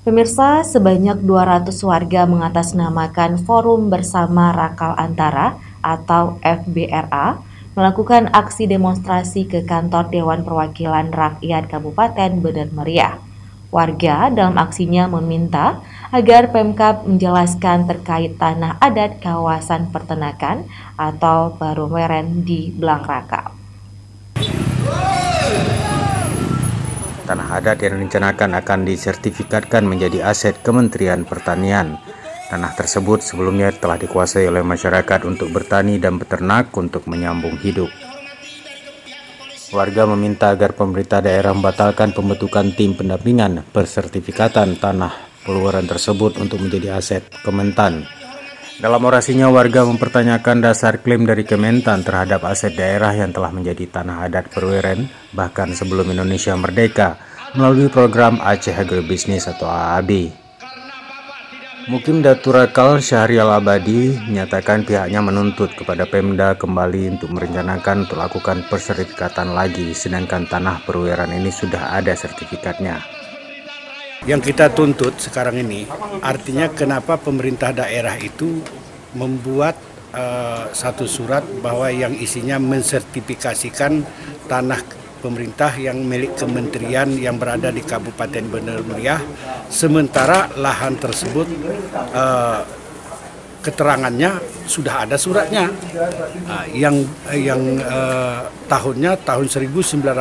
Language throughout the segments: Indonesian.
Pemirsa, sebanyak 200 warga mengatasnamakan Forum Bersama Rakal Antara atau FBRA melakukan aksi demonstrasi ke kantor Dewan Perwakilan Rakyat Kabupaten Bener Meriah. Warga dalam aksinya meminta agar Pemkab menjelaskan terkait tanah adat kawasan peternakan atau Baruweren di Blangrakal. Tanah adat yang direncanakan akan disertifikatkan menjadi aset Kementerian Pertanian. Tanah tersebut sebelumnya telah dikuasai oleh masyarakat untuk bertani dan beternak untuk menyambung hidup. Warga meminta agar pemerintah daerah membatalkan pembentukan tim pendampingan persertifikatan tanah Baruweren tersebut untuk menjadi aset Kementan. Dalam orasinya, warga mempertanyakan dasar klaim dari Kementan terhadap aset daerah yang telah menjadi tanah adat Baruweren bahkan sebelum Indonesia merdeka melalui program Aceh Agribisnis atau AAB. Mukim Datu Rakal Syahrial Abadi menyatakan pihaknya menuntut kepada Pemda kembali untuk merencanakan untuk lakukan persertifikatan lagi, sedangkan tanah Baruweren ini sudah ada sertifikatnya. Yang kita tuntut sekarang ini, artinya kenapa pemerintah daerah itu membuat satu surat bahwa yang isinya mensertifikasikan tanah pemerintah yang milik kementerian yang berada di Kabupaten Bener Meriah, sementara lahan tersebut keterangannya sudah ada suratnya, yang tahunnya tahun 1985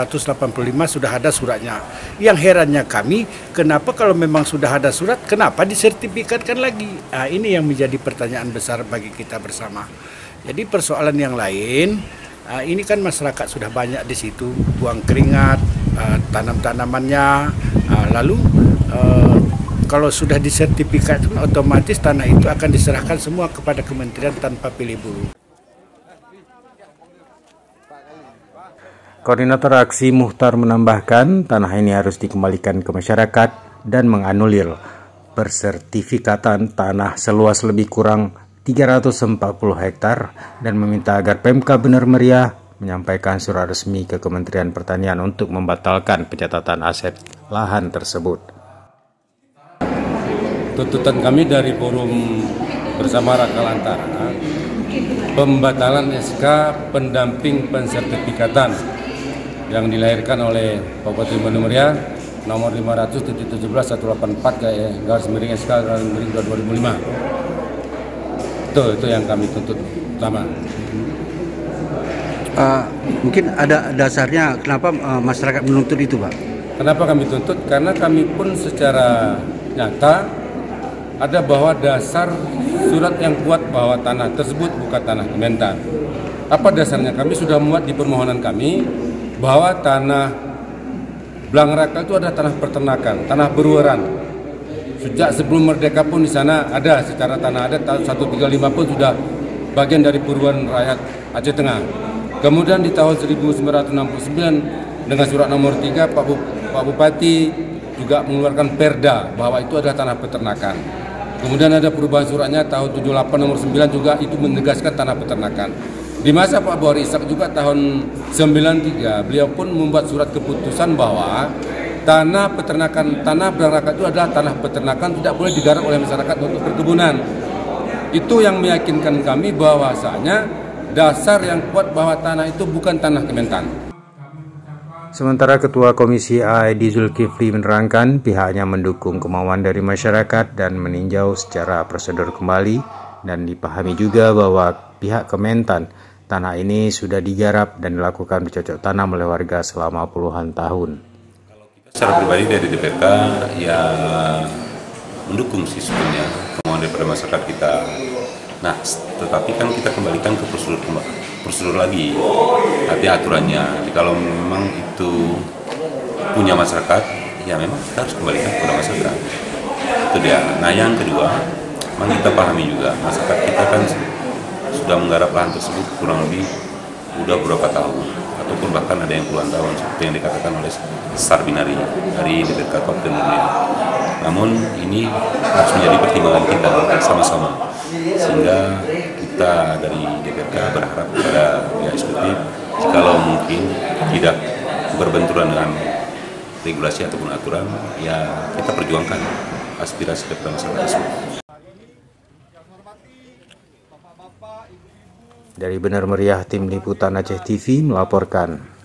sudah ada suratnya. Yang herannya kami, kenapa kalau memang sudah ada surat, kenapa disertifikatkan lagi? Ini yang menjadi pertanyaan besar bagi kita bersama. Jadi persoalan yang lain, ini kan masyarakat sudah banyak di situ buang keringat, tanam-tanamannya, lalu kalau sudah disertifikatkan otomatis tanah itu akan diserahkan semua kepada kementerian tanpa pilih bulu. Koordinator aksi Muhtar menambahkan tanah ini harus dikembalikan ke masyarakat dan menganulir persertifikatan tanah seluas lebih kurang 340 hektar dan meminta agar Pemkab Bener Meriah menyampaikan surat resmi ke Kementerian Pertanian untuk membatalkan pencatatan aset lahan tersebut. Tuntutan kami dari Forum Bersama Rakal Antara, pembatalan SK pendamping pensertifikatan yang dilahirkan oleh Kabupaten Bener Meriah nomor 500.17/4/SK/2005. Itu yang kami tuntut utama. Mungkin ada dasarnya kenapa masyarakat menuntut itu, Pak? Kenapa kami tuntut? Karena kami pun secara nyata ada bahwa dasar surat yang kuat bahwa tanah tersebut bukan tanah Kementan. Apa dasarnya? Kami sudah muat di permohonan kami bahwa tanah Blangrakal itu ada tanah peternakan, tanah Baruweren. Sejak sebelum merdeka pun di sana ada secara tanah adat, tahun 135 pun sudah bagian dari Baruweren rakyat Aceh Tengah. Kemudian di tahun 1969 dengan surat nomor 3 Pak Bupati juga mengeluarkan perda bahwa itu adalah tanah peternakan. Kemudian ada perubahan suratnya tahun 78 nomor 9 juga itu menegaskan tanah peternakan. Di masa Pak Bahri Ishak juga tahun 93 beliau pun membuat surat keputusan bahwa tanah peternakan, tanah Blangrakal itu adalah tanah peternakan, tidak boleh digarap oleh masyarakat untuk perkebunan. Itu yang meyakinkan kami bahwasanya dasar yang kuat bahwa tanah itu bukan tanah Kementan. Sementara Ketua Komisi A Edi Zulkifli menerangkan pihaknya mendukung kemauan dari masyarakat dan meninjau secara prosedur kembali dan dipahami juga bahwa pihak Kementan tanah ini sudah digarap dan dilakukan bercocok tanam oleh warga selama puluhan tahun. Secara pribadi dari DPRK ya mendukung sih sebenarnya kemauan daripada masyarakat kita. Nah, tetapi kan kita kembalikan ke prosedur lagi, artinya aturannya. Jadi kalau memang itu punya masyarakat, ya memang kita harus kembalikan kepada masyarakat. Itu dia. Nah, yang kedua, memang kita pahami juga masyarakat kita kan sudah menggarap lahan tersebut kurang lebih udah beberapa tahun, ataupun bahkan ada yang puluhan tahun seperti yang dikatakan oleh Sarbinari dari DPRK Kabupaten Meriah. Namun ini harus menjadi pertimbangan kita sama-sama, sehingga kita dari DPRK berharap kepada pihak eksekutif kalau mungkin tidak berbenturan dengan regulasi ataupun aturan, ya kita perjuangkan aspirasi daripada masyarakat tersebut. Dari Benar Meriah, Tim Liputan Aceh TV melaporkan.